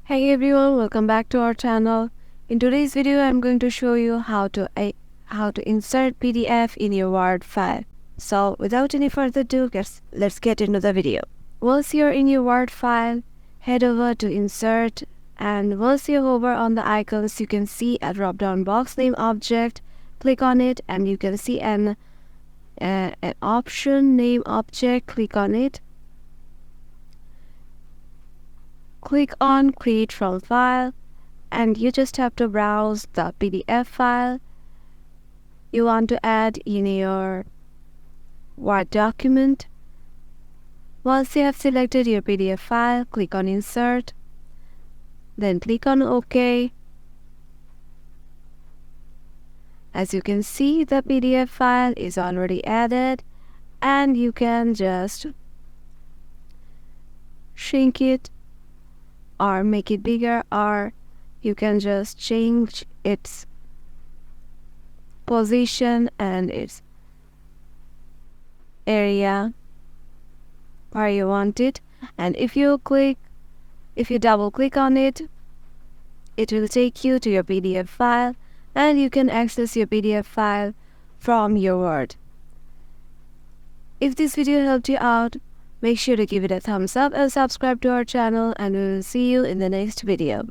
Hey everyone, welcome back to our channel. In today's video, I'm going to show you how to insert PDF in your Word file. So without any further ado, let's get into the video. Once you're in your Word file, head over to Insert, and once you hover on the icons, you can see a drop-down box named Object. Click on it, and you can see an option named Object. Click on it. Click on Create from File, and you just have to browse the PDF file you want to add in your Word document. Once you have selected your PDF file, click on Insert, then click on OK. As you can see, the PDF file is already added, and you can just shrink it or make it bigger, or you can just change its position and its area where you want it. And if you double click on it, it will take you to your PDF file, and you can access your PDF file from your Word. If this video helped you out, make sure to give it a thumbs up and subscribe to our channel, and we will see you in the next video.